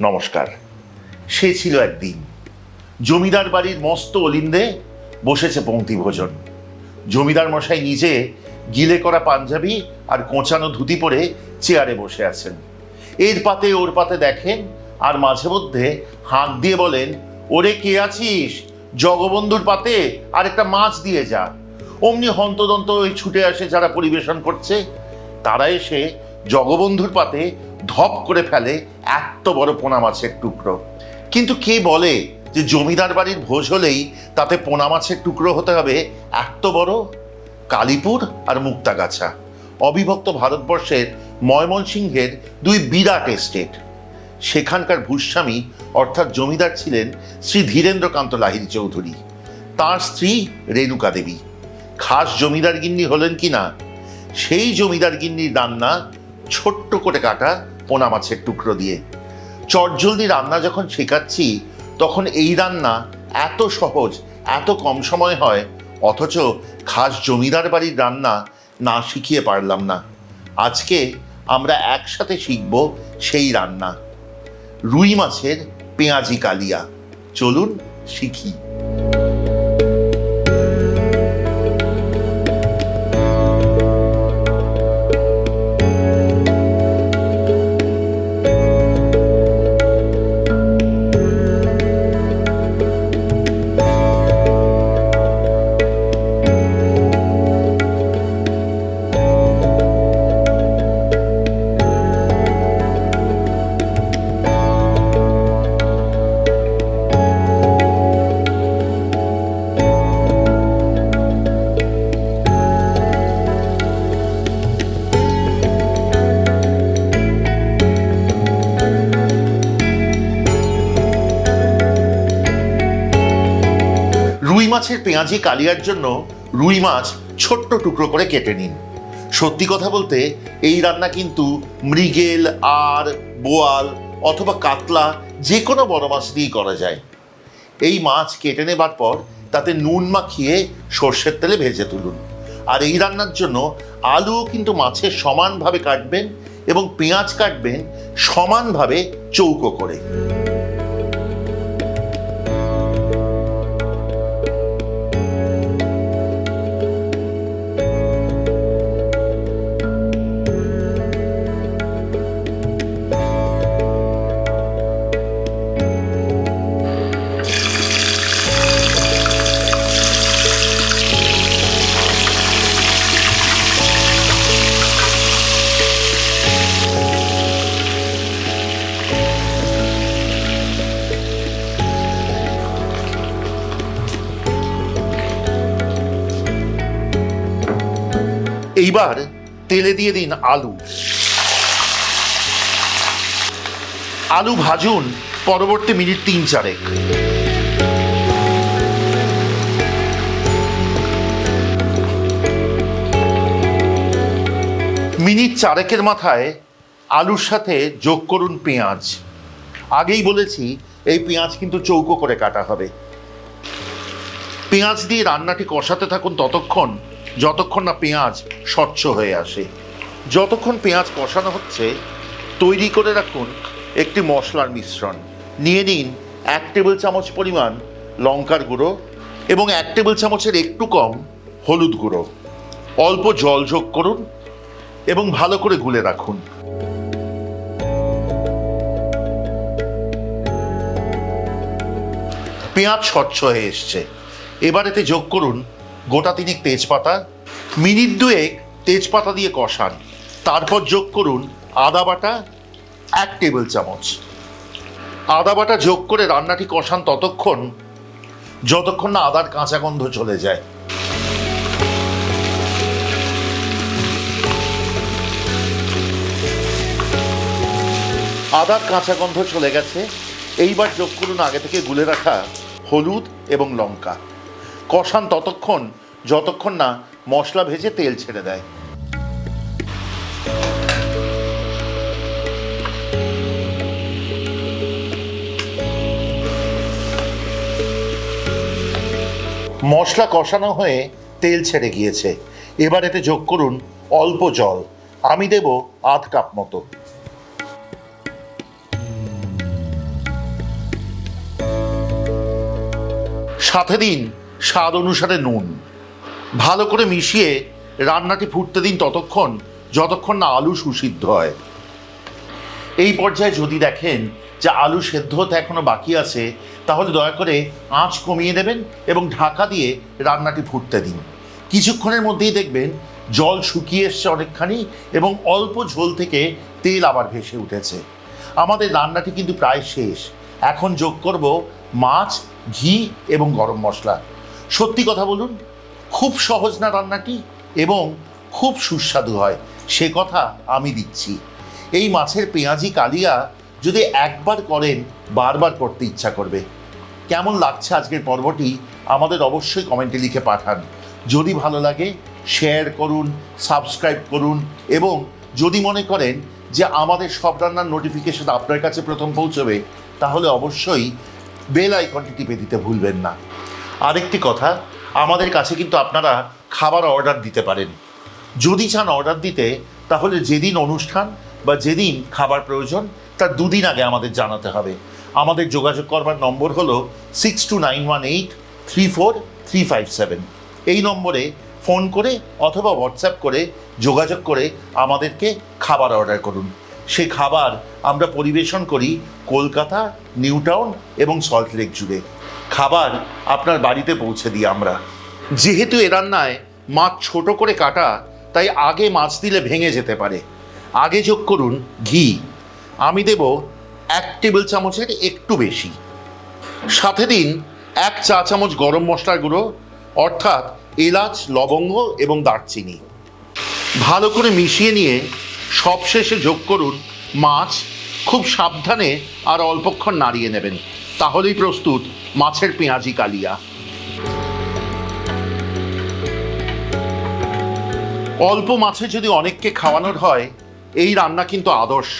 নমস্কার। সে ছিল একদিন জমিদার বাড়ির মস্ত অলিন্দে বসেছে পংক্তি ভোজন। জমিদার মশাই নিজে গিলে করা পাঞ্জাবি আর কোঁচানো ধুতি পরে চেয়ারে বসে আছেন। এর পাতে ওর পাতে দেখেন আর মাঝে মধ্যে হাঁক দিয়ে বলেন, ওরে কে আছিস, জগবন্ধুর পাতে আর একটা মাছ দিয়ে যা। অমনি হন্তদন্ত ওই ছুটে আসে যারা পরিবেশন করছে, তারা এসে জগবন্ধুর পাতে ধপ করে ফেলে এত বড় পোনা মাছের টুকরো। কিন্তু কে বলে যে জমিদার বাড়ির ভোজ হলেই তাতে পোনা মাছের টুকরো হতে হবে এত বড়? কালীপুর আর মুক্তাগাছা, অবিভক্ত ভারতবর্ষের ময়মনসিংহের দুই বিরাট এস্টেট। সেখানকার ভূস্বামী অর্থাৎ জমিদার ছিলেন শ্রী ধীরেন্দ্রকান্ত লাহিড়ী চৌধুরী। তাঁর স্ত্রী রেণুকা দেবী খাস জমিদার গিন্নি হলেন কিনা, সেই জমিদার গিন্নির রান্না ছোট্ট করে কাটা পোনা মাছের টুকরো দিয়ে। চটজলদি রান্না যখন শেখাচ্ছি তখন এই রান্না এত সহজ, এত কম সময় হয়, অথচ খাস জমিদার বাড়ির রান্না না শিখিয়ে পারলাম না। আজকে আমরা একসাথে শিখব সেই রান্না, রুই মাছের পেঁয়াজি কালিয়া। চলুন শিখি। রুই মাছের পেঁয়াজি কালিয়ার জন্য রুই মাছ ছোট্ট টুকরো করে কেটে নিন। সত্যি কথা বলতে এই রান্না কিন্তু মৃগেল, আর বোয়াল অথবা কাতলা যে কোনো বড় মাছ দিয়েই করা যায়। এই মাছ কেটে নেবার পর তাতে নুন মাখিয়ে সর্ষের তেলে ভেজে তুলুন। আর এই রান্নার জন্য আলুও কিন্তু মাছের সমানভাবে কাটবেন এবং পেঁয়াজ কাটবেন সমানভাবে চৌকো করে। এইবার তেলে দিয়ে দিন আলু। আলু ভাজুন পরবর্তী মিনিট 3-4। মিনিট 4 মাথায় আলুর সাথে যোগ করুন পেঁয়াজ। আগেই বলেছি এই পেঁয়াজ কিন্তু চৌকো করে কাটা হবে। পেঁয়াজ দিয়ে রান্নাটি কষাতে থাকুন ততক্ষণ যতক্ষণ না পেঁয়াজ স্বচ্ছ হয়ে আসে। যতক্ষণ পেঁয়াজ কষানো হচ্ছে তৈরি করে রাখুন একটি মশলার মিশ্রণ। নিয়ে নিন 1 টেবিল চামচ পরিমাণ লঙ্কার গুঁড়ো এবং 1 টেবিল চামচের একটু কম হলুদ গুঁড়ো। অল্প জল যোগ করুন এবং ভালো করে গুলে রাখুন। পেঁয়াজ স্বচ্ছ হয়ে এসছে। এবার এতে যোগ করুন গোটা 3 তেজপাতা। মিনিট 2 তেজপাতা দিয়ে কষান। তারপর যোগ করুন আদা বাটা 1 টেবিল চামচ। আদা বাটা যোগ করে রান্নাটি কষান ততক্ষণ যতক্ষণ না আদার কাঁচা গন্ধ চলে যায়। আদার কাঁচা গন্ধ চলে গেছে। এইবার যোগ করুন আগে থেকে গুলে রাখা হলুদ এবং লঙ্কা। কষান ততক্ষণ যতক্ষণ না মশলা ভেজে তেল ছেড়ে দেয়। মশলা কষানো হয়ে তেল ছেড়ে গিয়েছে। এবার এতে যোগ করুন অল্প জল। আমি দেব 1/2 কাপ মতো। সাথে দিন স্বাদ অনুসারে নুন। ভালো করে মিশিয়ে রান্নাটি ফুটতে দিন ততক্ষণ যতক্ষণ না আলু সুসিদ্ধ হয়। এই পর্যায়ে যদি দেখেন যে আলু সেদ্ধ হতে এখনো বাকি আছে, তাহলে দয়া করে আঁচ কমিয়ে দেবেন এবং ঢাকা দিয়ে রান্নাটি ফুটতে দিন। কিছুক্ষণের মধ্যেই দেখবেন জল শুকিয়ে এসছে অনেকখানি এবং অল্প ঝোল থেকে তেল আবার ভেসে উঠেছে। আমাদের রান্নাটি কিন্তু প্রায় শেষ। এখন যোগ করব মাছ, ঘি এবং গরম মশলা। সত্যি কথা বলুন, খুব সহজ না রান্নাটি, এবং খুব সুস্বাদু হয়, সে কথা আমি দিচ্ছি। এই মাছের পেঁয়াজি কালিয়া যদি একবার করেন বারবার করতে ইচ্ছা করবে। কেমন লাগছে আজকের পর্বটি আমাদের অবশ্যই কমেন্টে লিখে পাঠান। যদি ভালো লাগে শেয়ার করুন, সাবস্ক্রাইব করুন, এবং যদি মনে করেন যে আমাদের সব রান্নার নোটিফিকেশন আপনার কাছে প্রথম পৌঁছবে, তাহলে অবশ্যই বেল আইকনটি টিপে দিতে ভুলবেন না। আরেকটি কথা, আমাদের কাছে কিন্তু আপনারা খাবার অর্ডার দিতে পারেন। যদি চান অর্ডার দিতে, তাহলে যেদিন অনুষ্ঠান বা যেদিন খাবার প্রয়োজন তার দুদিন আগে আমাদের জানাতে হবে। আমাদের যোগাযোগ করবার নম্বর হলো 6291834357। এই নম্বরে ফোন করে অথবা হোয়াটসঅ্যাপ করে যোগাযোগ করে আমাদেরকে খাবার অর্ডার করুন। সেই খাবার আমরা পরিবেশন করি কলকাতা, নিউ টাউন এবং সল্টলেক জুড়ে। খাবার আপনার বাড়িতে পৌঁছে দিই আমরা। যেহেতু এ রান্নায় মাছ ছোট করে কাটা, তাই আগে মাছ দিলে ভেঙে যেতে পারে। আগে যোগ করুন ঘি। আমি দেব 1 টেবিল চামচের একটু বেশি। সাথে দিন 1 চা চামচ গরম মশলার গুঁড়ো, অর্থাৎ এলাচ, লবঙ্গ এবং দারচিনি। ভালো করে মিশিয়ে নিয়ে সবশেষে যোগ করুন মাছ। খুব সাবধানে আর অল্পক্ষণ নাড়িয়ে নেবেন, তাহলেই প্রস্তুত মাছের পেঁয়াজি কালিয়া। অল্প মাছে যদি অনেককে খাওয়ানোর হয়, এই রান্না কিন্তু আদর্শ।